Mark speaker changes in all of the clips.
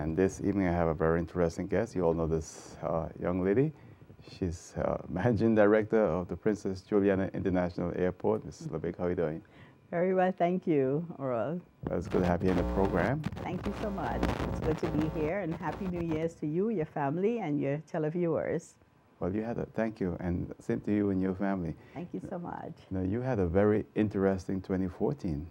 Speaker 1: And this evening I have a very interesting guest. You all know this young lady. She's Managing Director of the Princess Juliana International Airport. Mrs. LaBega, how are you doing?
Speaker 2: Very well, thank you, Oral.
Speaker 1: Well, it's good to have you in the program.
Speaker 2: Thank you so much. It's good to be here, and Happy New Year's to you, your family, and your televiewers.
Speaker 1: Well, thank you, and same to you and your family.
Speaker 2: Thank you so much.
Speaker 1: Now, you had a very interesting 2014.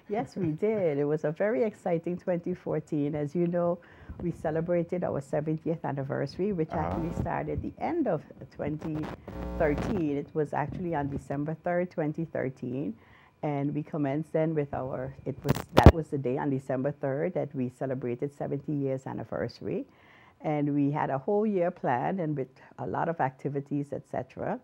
Speaker 2: Yes, we did. It was a very exciting 2014. As you know, we celebrated our 70th anniversary, which actually started the end of 2013. It was actually on December 3rd, 2013. And we commenced then with that was the day on December 3rd that we celebrated 70 years anniversary. And we had a whole year planned and with a lot of activities, etc.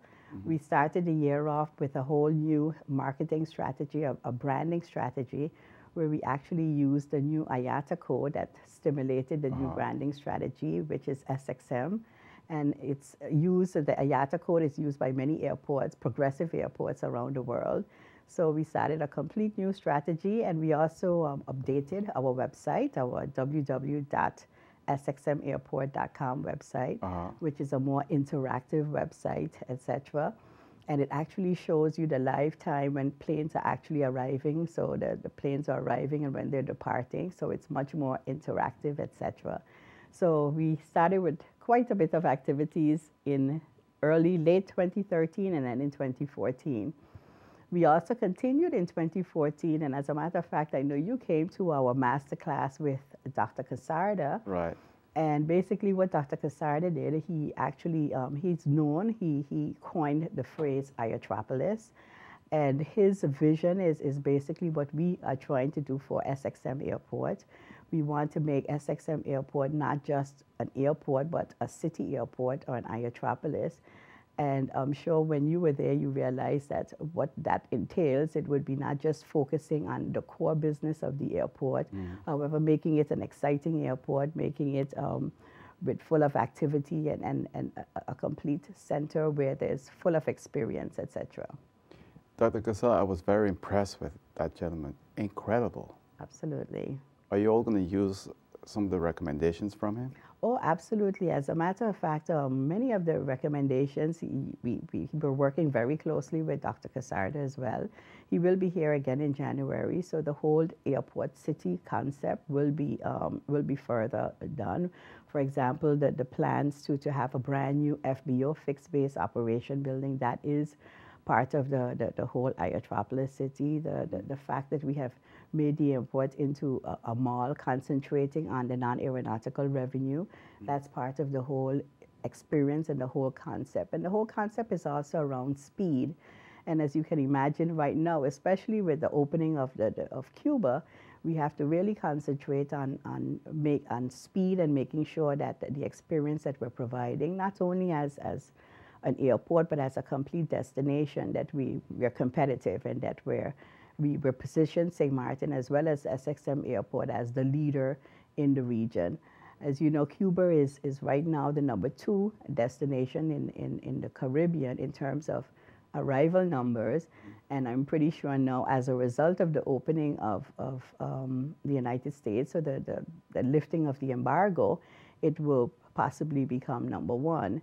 Speaker 2: We started the year off with a whole new marketing strategy, a branding strategy, where we actually used the new IATA code that stimulated the new branding strategy, which is SXM. And it's used, the IATA code is used by many airports, progressive airports around the world. So we started a complete new strategy, and we also updated our website, our www.sxmairport.com website, which is a more interactive website, etc. And it actually shows you the live time when planes are actually arriving, so the planes are arriving and when they're departing, so it's much more interactive, etc. So we started with quite a bit of activities in late 2013 and then in 2014. We also continued in 2014, and as a matter of fact, I know you came to our master class with Dr. Casarda.
Speaker 1: Right.
Speaker 2: And basically what Dr. Casarda did, he actually, he's known, he coined the phrase Iatropolis. And his vision is basically what we are trying to do for SXM Airport. We want to make SXM Airport not just an airport, but a city airport or an Iatropolis. And I'm sure when you were there, you realized that what that entails, it would be not just focusing on the core business of the airport, however, making it an exciting airport, making it full of activity and a complete center where there's full of experience, etc.
Speaker 1: Dr. Casal, I was very impressed with that gentleman. Incredible.
Speaker 2: Absolutely.
Speaker 1: Are you all going to use some of the recommendations from him?
Speaker 2: Oh, absolutely. As a matter of fact, many of the recommendations, we were working very closely with Dr. Casarda as well. He will be here again in January, so the whole airport city concept will be further done. For example, the plans to have a brand new FBO, fixed base operation building, that is part of the whole Iatropolis city. The fact that we have made the airport into a mall concentrating on the non-aeronautical revenue, that's part of the whole experience and the whole concept. And the whole concept is also around speed. And as you can imagine right now, especially with the opening of Cuba, we have to really concentrate on speed and making sure that the experience that we're providing, not only as an airport, but as a complete destination, that we're competitive and that we're positioned St. Martin as well as SXM Airport as the leader in the region. As you know, Cuba is right now the #2 destination in the Caribbean in terms of arrival numbers. And I'm pretty sure now, as a result of the opening of the United States, or the lifting of the embargo, it will possibly become #1.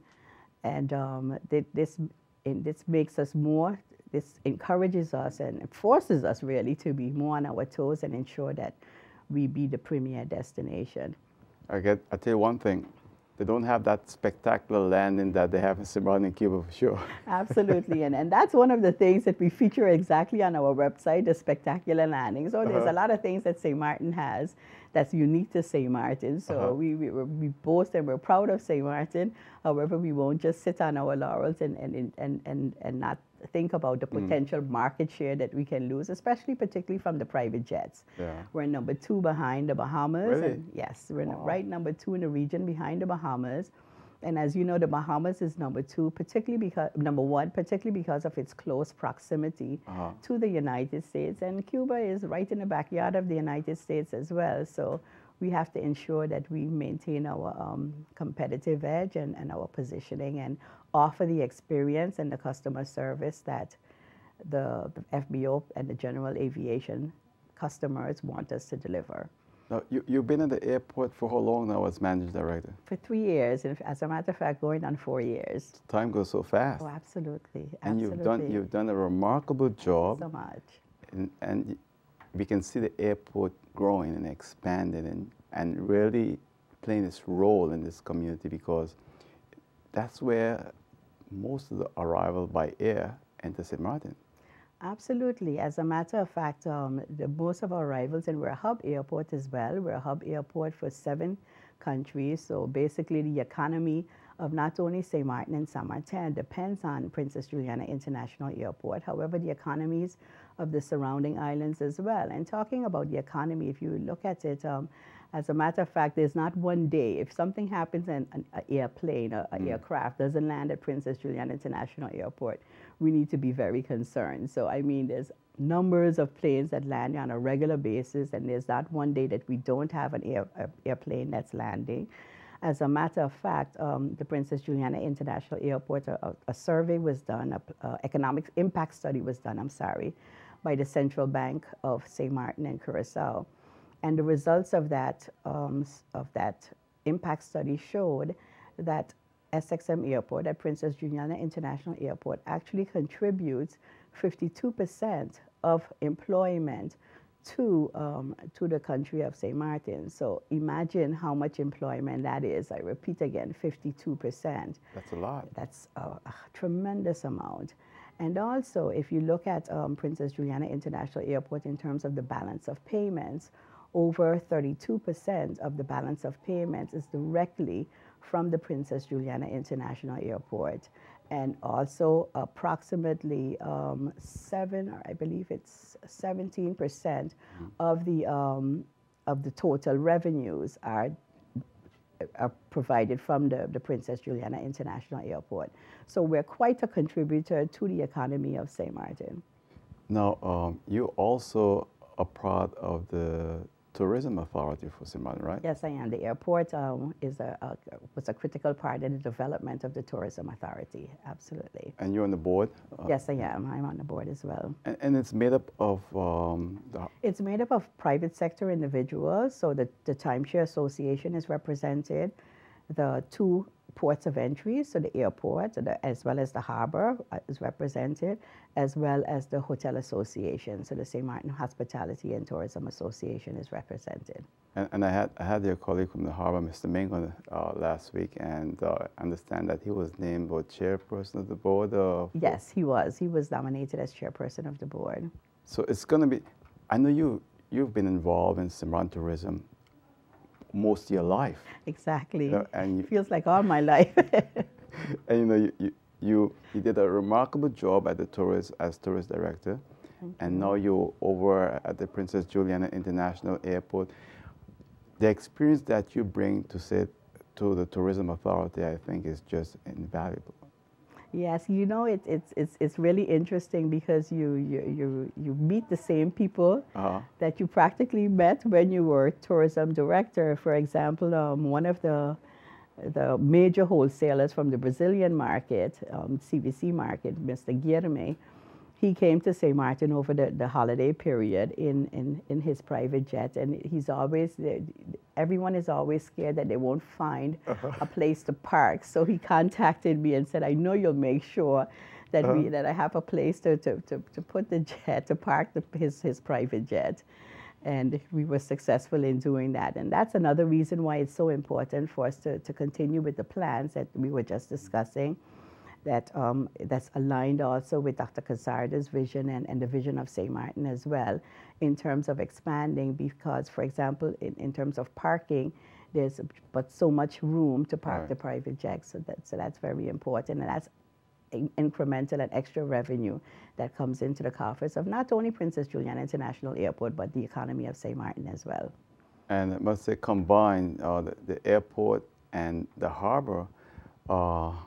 Speaker 2: And this makes us more, this encourages us and forces us really to be more on our toes and ensure that we be the premier destination.
Speaker 1: I'll tell you one thing. They don't have that spectacular landing that they have in St. Martin, Cuba, for sure.
Speaker 2: Absolutely, and that's one of the things that we feature exactly on our website, the spectacular landing. So there's a lot of things that St. Martin has that's unique to St. Martin. So we boast and we're proud of St. Martin. However, we won't just sit on our laurels and not think about the potential market share that we can lose, especially particularly from the private jets.
Speaker 1: Yeah.
Speaker 2: We're #2 behind the Bahamas.
Speaker 1: Really?
Speaker 2: And yes, we're right #2 in the region behind the Bahamas. And as you know, the Bahamas is #1, particularly because of its close proximity to the United States. And Cuba is right in the backyard of the United States as well. So we have to ensure that we maintain our competitive edge and our positioning and offer the experience and the customer service that the FBO and the general aviation customers want us to deliver.
Speaker 1: Now, you've been at the airport for how long now as managing director?
Speaker 2: For 3 years, and as a matter of fact, going on 4 years.
Speaker 1: Time goes so fast.
Speaker 2: Oh, absolutely,
Speaker 1: And
Speaker 2: absolutely.
Speaker 1: you've done a remarkable job.
Speaker 2: So much.
Speaker 1: And we can see the airport growing and expanding and really playing its role in this community, because that's where most of the arrival by air enter St. Martin.
Speaker 2: Absolutely. As a matter of fact, most of our arrivals, and we're a hub airport as well. We're a hub airport for 7 countries. So basically, the economy of not only St. Martin and Saint Martin depends on Princess Juliana International Airport. However, the economies of the surrounding islands as well. And talking about the economy, if you look at it, as a matter of fact, there's not one day. If something happens and an airplane, an aircraft doesn't land at Princess Juliana International Airport, we need to be very concerned. So, I mean, there's numbers of planes that land on a regular basis, and there's not one day that we don't have an airplane that's landing. As a matter of fact, the Princess Juliana International Airport, a survey was done, an economic impact study was done, I'm sorry, by the Central Bank of St. Martin and Curacao. And the results of that impact study showed that SXM Airport at Princess Juliana International Airport actually contributes 52% of employment to the country of St. Martin. So imagine how much employment that is. I repeat again, 52%.
Speaker 1: That's a lot.
Speaker 2: That's a tremendous amount. And also, if you look at Princess Juliana International Airport in terms of the balance of payments, over 32% of the balance of payments is directly from the Princess Juliana International Airport. And also approximately I believe it's 17% of the total revenues are provided from the Princess Juliana International Airport. So we're quite a contributor to the economy of St. Martin.
Speaker 1: Now, you also are part of the Tourism Authority for St. Martin, right?
Speaker 2: Yes, I am. The airport was a critical part in the development of the Tourism Authority, absolutely.
Speaker 1: And you're on the board?
Speaker 2: Yes, I am. I'm on the board as well.
Speaker 1: And it's made up of?
Speaker 2: It's made up of private sector individuals. So the Timeshare Association is represented, the 2 ports of entry, so the airport, as well as the harbor is represented, as well as the Hotel Association. So the St. Martin Hospitality and Tourism Association is represented.
Speaker 1: And I had your colleague from the harbor, Mr. Ming, on last week, and I understand that he was named chairperson of the board.
Speaker 2: Yes, he was. He was nominated as chairperson of the board.
Speaker 1: So it's going to be, I know you've been involved in St. Martin tourism most of your life.
Speaker 2: Exactly.
Speaker 1: You know, and
Speaker 2: it feels like all my life.
Speaker 1: And you did a remarkable job at the as tourist director, and now you're over at the Princess Juliana International Airport. The experience that you bring to the Tourism Authority, I think, is just invaluable.
Speaker 2: Yes, you know, it's really interesting because you meet the same people that you practically met when you were tourism director. For example, one of the major wholesalers from the Brazilian market, CVC market, Mr. Guilherme, he came to St. Martin over the holiday period in his private jet, and he's always, everyone is always scared that they won't find a place to park. So he contacted me and said, I know you'll make sure that that I have a place to put the jet, to park his private jet. And we were successful in doing that. And that's another reason why it's so important for us to continue with the plans that we were just discussing, that's aligned also with Dr. Casarda's vision and the vision of St. Martin as well, in terms of expanding, because, for example, in terms of parking, there's but so much room to park the private jets, so that's very important, and that's incremental and extra revenue that comes into the coffers of not only Princess Juliana International Airport, but the economy of St. Martin as well.
Speaker 1: And I must say, combined, the airport and the harbor are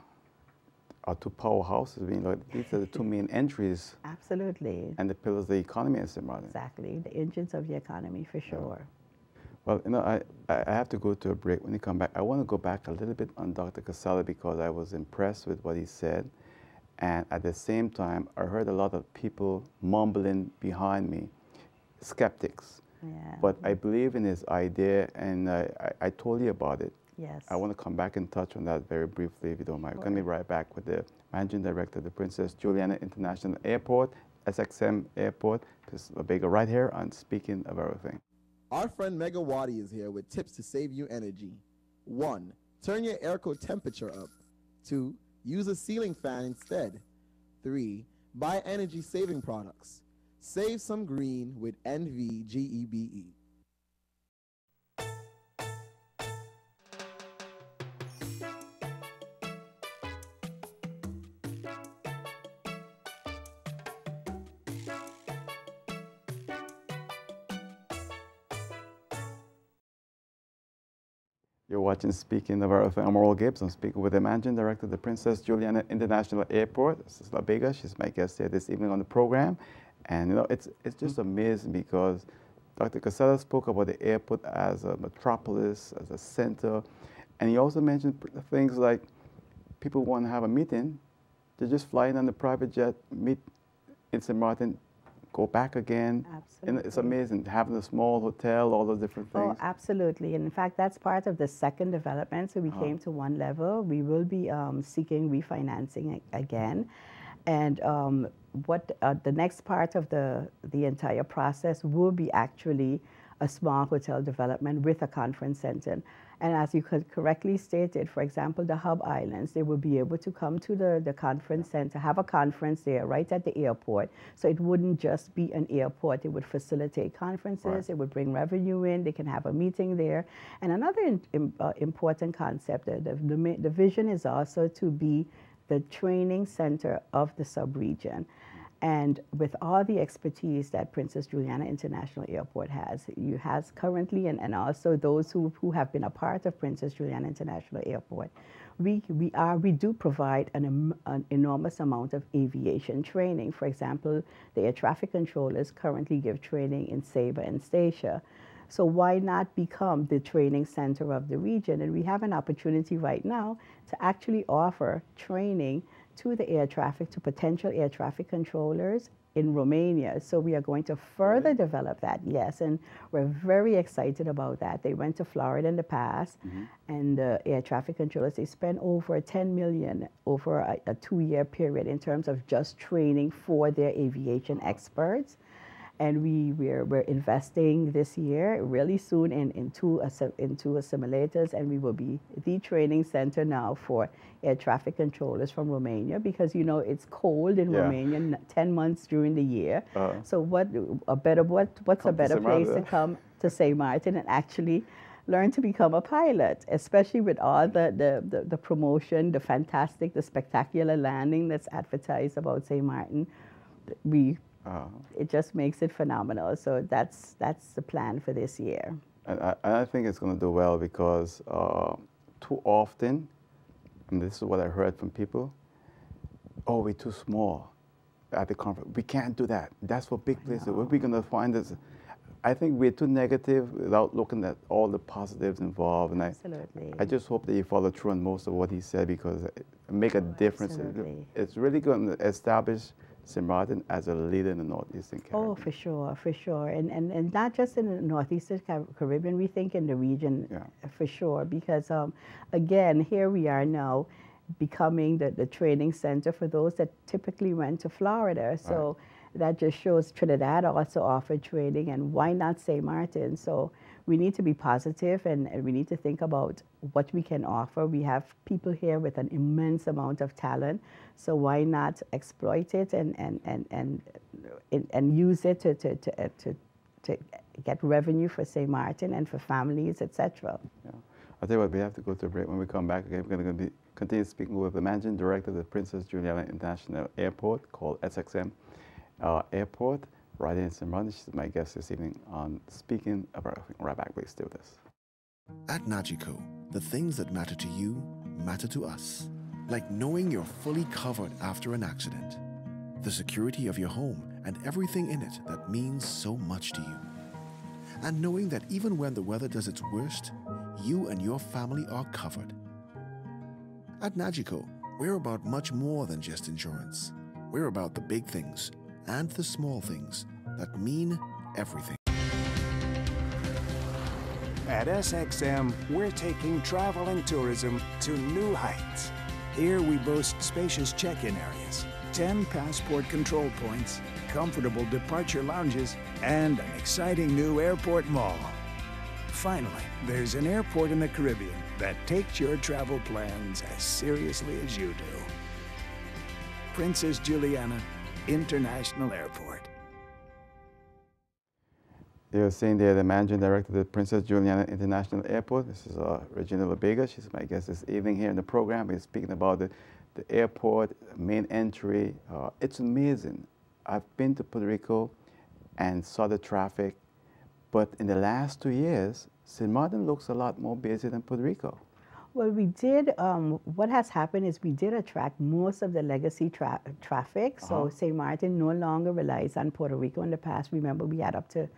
Speaker 1: 2 powerhouses. These are the 2 main entries.
Speaker 2: Absolutely.
Speaker 1: And the pillars of the economy in St. Martin.
Speaker 2: Exactly, the engines of the economy, for sure.
Speaker 1: Well, you know, I have to go to a break. When you come back, I want to go back a little bit on Dr. Casala, because I was impressed with what he said. And at the same time, I heard a lot of people mumbling behind me, skeptics,
Speaker 2: Yeah.
Speaker 1: But I believe in his idea, and I told you about it.
Speaker 2: Yes.
Speaker 1: I want to come back and touch on that very briefly, if you don't mind.
Speaker 2: Sure.
Speaker 1: We're going to be right back with the Managing Director of the Princess Juliana International Airport, SXM Airport. This is LaBega right here on Speaking of Everything.
Speaker 3: Our friend Megawati is here with tips to save you energy. 1. Turn your airco temperature up. 2. Use a ceiling fan instead. 3. Buy energy-saving products. Save some green with NVGEBE.
Speaker 1: You're watching Speaking of Everything. I'm Earl Gibbs. I'm speaking with the Managing Director of the Princess Juliana International Airport. This is LaBega. She's my guest here this evening on the program. And, you know, it's just amazing because Dr. Casella spoke about the airport as a metropolis, as a center. And he also mentioned things like people want to have a meeting. They just fly in on the private jet, meet in St. Martin, go back again.
Speaker 2: Absolutely.
Speaker 1: And it's amazing, having a small hotel, all those different things.
Speaker 2: Oh, absolutely. And in fact, that's part of the second development. So we came to one level. We will be seeking refinancing again. And the next part of the entire process will be actually a small hotel development with a conference center. And as you correctly stated, for example, the hub islands, they will be able to come to the conference center, have a conference there right at the airport. So it wouldn't just be an airport. It would facilitate conferences. Right. It would bring revenue in. They can have a meeting there. And another important concept, the vision is also to be the training center of the sub-region. And with all the expertise that Princess Juliana International Airport has currently, and also those who have been a part of Princess Juliana International Airport, we do provide an enormous amount of aviation training. For example, the air traffic controllers currently give training in Sabre and Statia. So why not become the training center of the region? And we have an opportunity right now to actually offer training to to potential air traffic controllers in Romania. So we are going to further develop that, yes, and we're very excited about that. They went to Florida in the past, and air traffic controllers, they spent over $10 million over a 2-year period in terms of just training for their aviation experts. And we're investing this year really soon in two simulators, and we will be the training center now for air traffic controllers from Romania, because you know it's cold in Romania 10 months during the year. So what's a better place to come to St. Martin and actually learn to become a pilot, especially with all the promotion, the spectacular landing that's advertised about St. Martin. It just makes it phenomenal. So that's the plan for this year.
Speaker 1: And I think it's going to do well because too often, and this is what I heard from people, oh, we're too small at the conference. We can't do that. That's for big places. Where are we going to find this? I think we're too negative without looking at all the positives involved. And
Speaker 2: Absolutely.
Speaker 1: I just hope that you follow through on most of what he said, because it make a difference.
Speaker 2: Absolutely.
Speaker 1: It's really going to establish St. Martin as a leader in the Northeastern Caribbean.
Speaker 2: Oh, for sure, for sure. And not just in the Northeastern Caribbean, we think in the region, for sure, because again, here we are now becoming the training center for those that typically went to Florida. So that just shows Trinidad also offered training, and why not St. Martin? So we need to be positive, and we need to think about what we can offer. We have people here with an immense amount of talent, so why not exploit it and use it to get revenue for St. Martin and for families, etc.
Speaker 1: Yeah. I'll tell you what, we have to go to a break. When we come back again, we're going to continue speaking with the Managing Director of the Princess Juliana International Airport, called SXM Airport, right in St. Martin. She's my guest this evening on Speaking of Everything. Right back, please stay with us.
Speaker 4: At Nagico, the things that matter to you matter to us. Like knowing you're fully covered after an accident, the security of your home and everything in it that means so much to you. And knowing that even when the weather does its worst, you and your family are covered. At Nagico, we're about much more than just insurance. We're about the big things and the small things that mean everything.
Speaker 5: At SXM, we're taking travel and tourism to new heights. Here we boast spacious check-in areas, 10 passport control points, comfortable departure lounges, and an exciting new airport mall. Finally, there's an airport in the Caribbean that takes your travel plans as seriously as you do. Princess Juliana International Airport.
Speaker 1: You're seeing there the managing director of the Princess Juliana International Airport. This is Regina LaBega. She's my guest this evening here in the program. We're speaking about the airport, main entry. It's amazing. I've been to Puerto Rico and saw the traffic, but in the last 2 years, St. Martin looks a lot more busy than Puerto Rico.
Speaker 2: Well, we did, what has happened is we did attract most of the legacy traffic. So St. Martin no longer relies on Puerto Rico in the past. Remember, we had up to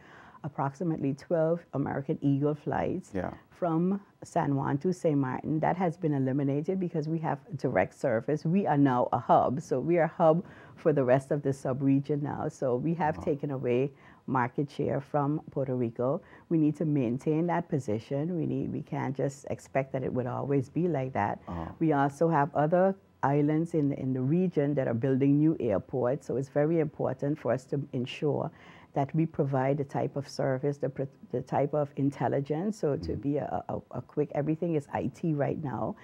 Speaker 2: approximately 12 American Eagle flights from San Juan to St. Martin. That has been eliminated because we have direct service. We are now a hub. So we are a hub for the rest of the sub-region now. So we have taken away market share from Puerto Rico. We need to maintain that position. We can't just expect that it would always be like that. We also have other islands in the region that are building new airports. So it's very important for us to ensure that we provide the type of service, the type of intelligence. So to be a quick, everything is IT right now.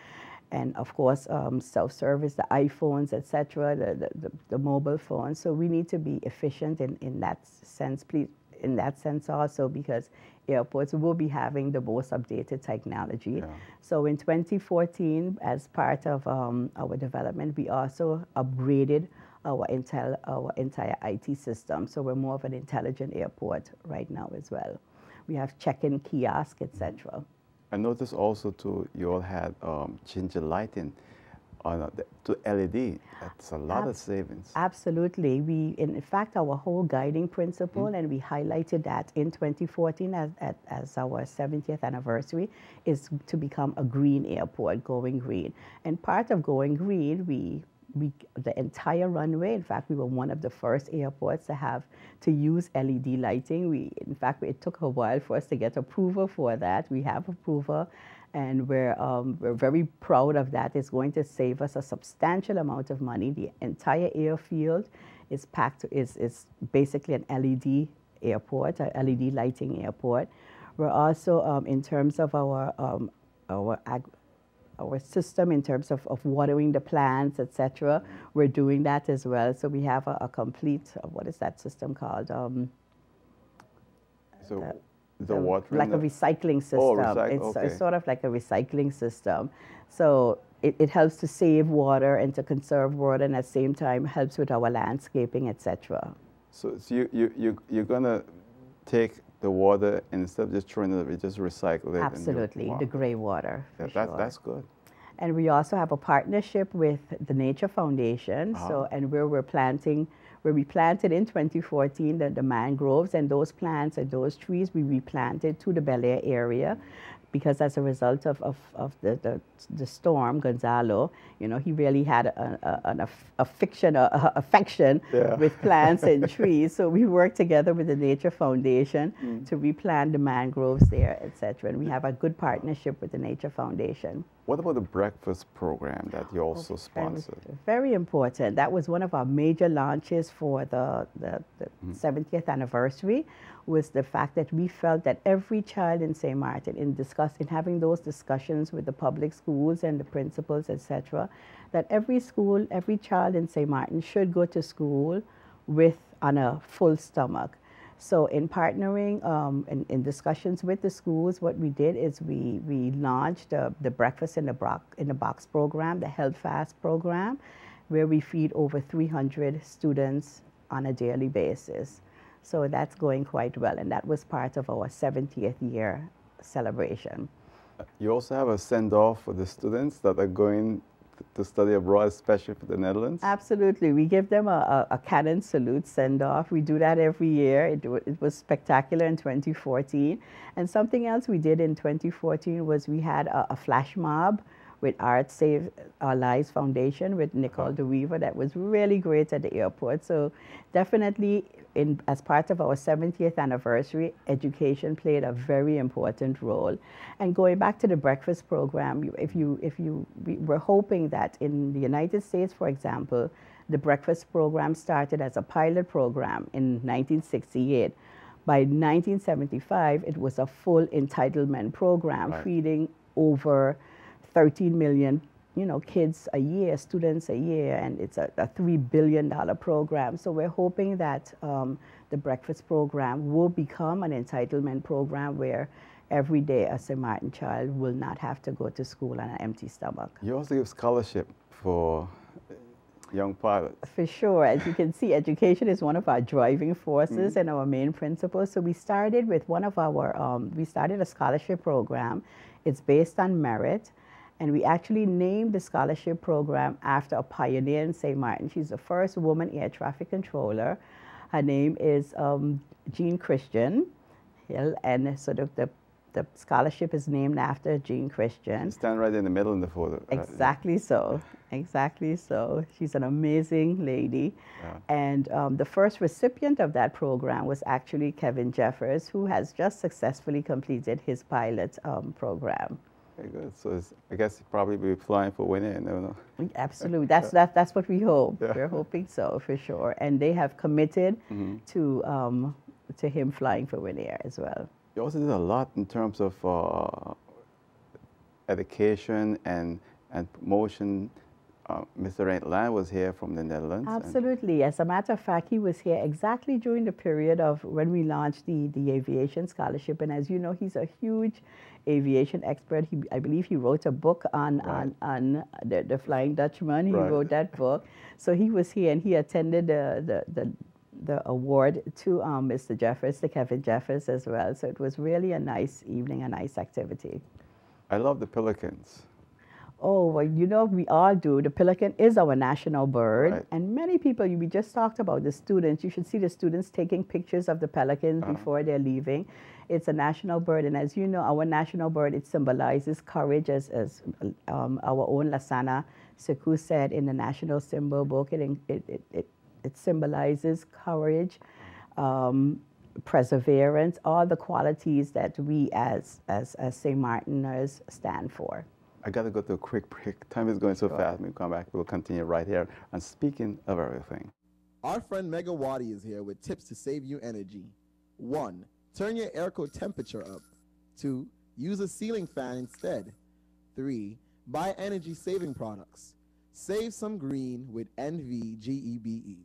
Speaker 2: And of course, self-service, the iPhones, etc., the mobile phones. So we need to be efficient in that sense, please, in that sense also, because airports will be having the most updated technology. So in 2014, as part of our development, we also upgraded our entire IT system. So we're more of an intelligent airport right now as well. We have check-in kiosk, etc.
Speaker 1: I noticed also too, you all had ginger lighting to LED. That's a lot of savings.
Speaker 2: Absolutely. In fact, our whole guiding principle, and we highlighted that in 2014 as our 70th anniversary, is to become a green airport, going green. And part of going green, the entire runway, in fact, we were one of the first airports to use LED lighting. In fact, it took a while for us to get approval for that. We have approval, and we're very proud of that. It's going to save us a substantial amount of money. The entire airfield is basically an LED airport, a LED lighting airport. We're also, in terms of our system, in terms of watering the plants, etc., we're doing that as well. So we have a complete, what is that system called?
Speaker 1: The water?
Speaker 2: Like a recycling system. It's sort of like a recycling system. So it helps to save water and to conserve water, and at the same time helps with our landscaping, etc.
Speaker 1: So you're going to take the water, and instead of just throwing it, we just recycle it.
Speaker 2: Absolutely, the gray water.
Speaker 1: That's good.
Speaker 2: And we also have a partnership with the Nature Foundation. Where we planted in 2014 the mangroves, and those plants and those trees we replanted to the Bel Air area, because as a result of the storm, Gonzalo, he really had an affection with plants and trees. So we worked together with the Nature Foundation to replant the mangroves there, etc. And we have a good partnership with the Nature Foundation.
Speaker 1: What about the breakfast program that you also sponsored?
Speaker 2: Very important. That was one of our major launches for the 70th anniversary, was the fact that we felt that every child in St. Martin, in having those discussions with the public schools and the principals, etc., that every child in St. Martin should go to school on a full stomach. So in partnering, in discussions with the schools, what we did is we launched the Breakfast in the Box program, the Held Fast program, where we feed over 300 students on a daily basis. So that's going quite well, and that was part of our 70th year celebration.
Speaker 1: You also have a send-off for the students that are going to study abroad, especially for the Netherlands?
Speaker 2: Absolutely. We give them a cannon salute send-off. We do that every year. It was spectacular in 2014. And something else we did in 2014 was we had a flash mob with Art Save Our Lives Foundation with Nicole DeWeaver. That was really great at the airport. So definitely, as part of our 70th anniversary, education played a very important role. And going back to the breakfast program, we're hoping that in the United States, for example, the breakfast program started as a pilot program in 1968. By 1975, it was a full entitlement program, feeding over 13 million kids a year, students a year, and it's a $3 billion program. So we're hoping that the breakfast program will become an entitlement program where every day a St. Martin child will not have to go to school on an empty stomach.
Speaker 1: You also give scholarship for young pilots.
Speaker 2: For sure. As you can see, education is one of our driving forces and our main principles. So we started with we started a scholarship program. It's based on merit. And we actually named the scholarship program after a pioneer in St. Martin. She's the first woman air traffic controller. Her name is Jean Christian Hill, and sort of the scholarship is named after Jean Christian.
Speaker 1: You stand right in the middle in the photo.
Speaker 2: Exactly so. Exactly so. She's an amazing lady. Yeah. And the first recipient of that program was actually Kevin Jeffers, who has just successfully completed his pilot program.
Speaker 1: Very good. So I guess he'll probably be flying for Winnie. No.
Speaker 2: Absolutely. That's what we hope. Yeah. We're hoping so, for sure. And they have committed to him flying for Winnie Air as well.
Speaker 1: You also did a lot in terms of education and promotion. Mr. Rentland was here from the Netherlands.
Speaker 2: Absolutely. As a matter of fact, he was here exactly during the period of when we launched the aviation scholarship. And as you know, he's a huge aviation expert. I believe he wrote a book on the Flying Dutchman. He wrote that book. So he was here and he attended the award to Mr. Jeffers, to Kevin Jeffers as well. So it was really a nice evening, a nice activity.
Speaker 1: I love the pelicans.
Speaker 2: Oh, well, we all do. The pelican is our national bird. And many people, we just talked about the students. You should see the students taking pictures of the pelicans before they're leaving. It's a national bird. And as you know, our national bird, it symbolizes courage, as our own Lasana Sekou said in the National Symbol book. It symbolizes courage, perseverance, all the qualities that we as St. Martiners stand for.
Speaker 1: I got to go to a quick break. Time is going so fast. When we come back, we'll continue right here on Speaking of Everything.
Speaker 3: Our friend Mega Wadi is here with tips to save you energy. 1. Turn your airco temperature up. 2. Use a ceiling fan instead. 3. Buy energy-saving products. Save some green with NVGEBE.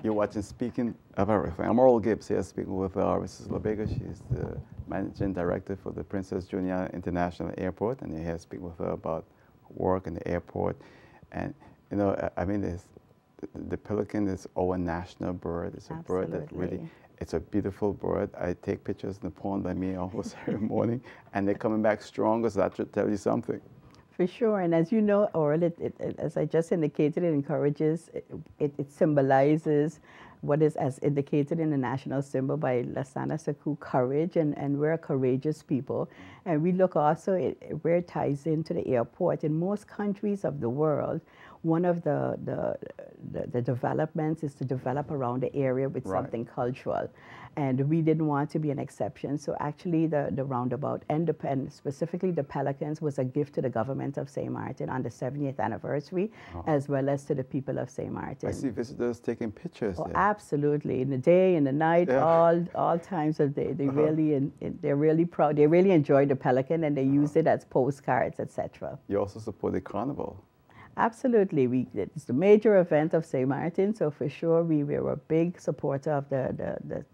Speaker 1: You're watching Speaking of Everything. I'm Earl Gibbs here speaking with Mrs. LaBega. She's the Managing Director for the Princess Juliana International Airport, and you're here speaking with her about work in the airport. And, I mean, the pelican is our national bird. It's a bird that really, it's a beautiful bird. I take pictures in the pond by me almost every morning, and they're coming back stronger, so that should tell you something.
Speaker 2: For sure, and as you know, Earl, as I just indicated, it encourages, it symbolizes what is as indicated in the national symbol by Lasana Sekou, courage, and we're a courageous people. And we look also where it ties into the airport. In most countries of the world, one of the developments is to develop around the area with something cultural. And we didn't want to be an exception. So actually the roundabout and specifically the pelicans was a gift to the government of St. Martin on the 70th anniversary, as well as to the people of St. Martin.
Speaker 1: I see visitors taking pictures there.
Speaker 2: Absolutely. In the day, in the night, all times of day. They they're really proud. They really enjoy the pelican and they use it as postcards, etc.
Speaker 1: You also support the carnival.
Speaker 2: Absolutely. It's the major event of St. Martin, so for sure we were a big supporter of the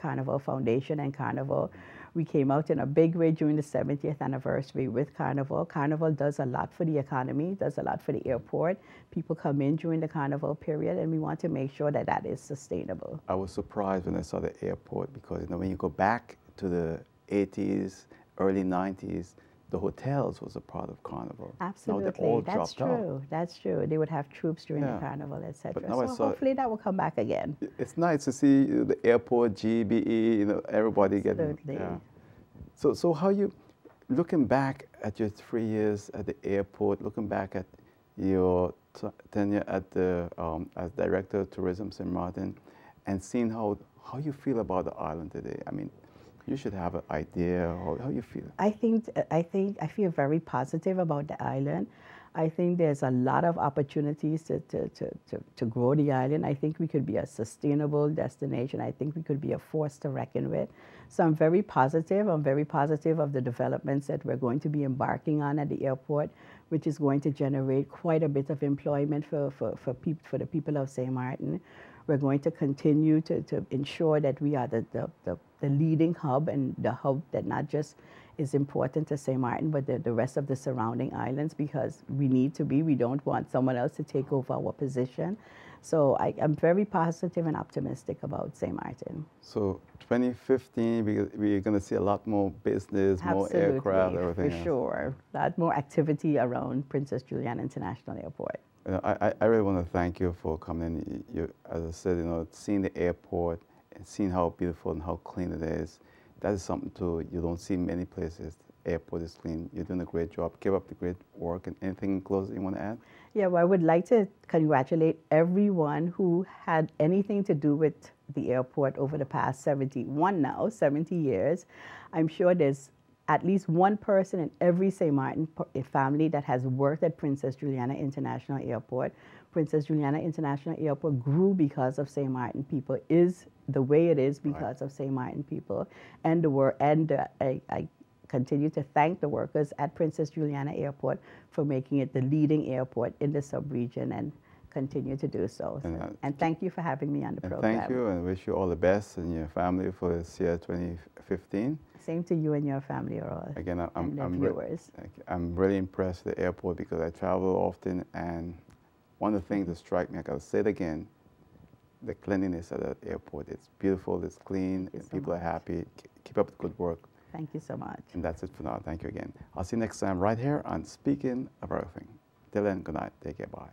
Speaker 2: Carnival Foundation and Carnival. We came out in a big way during the 70th anniversary with Carnival. Carnival does a lot for the economy, does a lot for the airport. People come in during the Carnival period, and we want to make sure that that is sustainable.
Speaker 1: I was surprised when I saw the airport because when you go back to the 80s, early 90s, the hotels was a part of Carnival.
Speaker 2: Absolutely,
Speaker 1: Now they all
Speaker 2: that's
Speaker 1: dropped
Speaker 2: true.
Speaker 1: out.
Speaker 2: That's true. They would have troops during the
Speaker 1: Yeah.
Speaker 2: carnival, etc.
Speaker 1: But now I
Speaker 2: So
Speaker 1: saw-
Speaker 2: hopefully that will come back again.
Speaker 1: It's nice to see the airport, GBE, you know, everybody getting.
Speaker 2: Absolutely.
Speaker 1: Yeah. So how you, looking back at your 3 years at the airport, looking back at your tenure at the as director of tourism St. Martin, and seeing how you feel about the island today. I mean, you should have an idea how you feel.
Speaker 2: I feel very positive about the island. I think there's a lot of opportunities to grow the island. I think we could be a sustainable destination. I think we could be a force to reckon with. So I'm very positive. I'm very positive of the developments that we're going to be embarking on at the airport, which is going to generate quite a bit of employment for the people of St. Martin. We're going to continue to ensure that we are the leading hub, and the hub that not just is important to St. Martin, but the rest of the surrounding islands, because we need to be. We don't want someone else to take over our position. So I'm very positive and optimistic about St. Martin.
Speaker 1: So 2015, we're going to see a lot more business, more aircraft, everything
Speaker 2: for
Speaker 1: else.
Speaker 2: sure. A lot more activity around Princess Juliana International Airport.
Speaker 1: You know, I really want to thank you for coming in. You, as I said, you know, seeing the airport and seeing how beautiful and how clean it is, that is something you don't see many places. The airport is clean. You're doing a great job. Keep up the great work. And anything in closing you want to add?
Speaker 2: Yeah, well, I would like to congratulate everyone who had anything to do with the airport over the past 70 years. I'm sure there's at least one person in every St. Martin family that has worked at Princess Juliana International Airport. Princess Juliana International Airport grew because of St. Martin people, is the way it is because of St. Martin people. And I continue to thank the workers at Princess Juliana Airport for making it the leading airport in the sub-region, and continue to do so. And thank you for having me on the program.
Speaker 1: Thank you, and wish you all the best and your family for this year 2015.
Speaker 2: Same to you and your family, all.
Speaker 1: Again,
Speaker 2: viewers.
Speaker 1: I'm really impressed with the airport because I travel often, and one of the things that strike me, I gotta say it again, the cleanliness at the airport. It's beautiful, it's clean, and people are happy. Keep up the good work.
Speaker 2: Thank you so much.
Speaker 1: And that's it for now. Thank you again. I'll see you next time right here on Speaking of Everything. Till then, good night. Take care. Bye.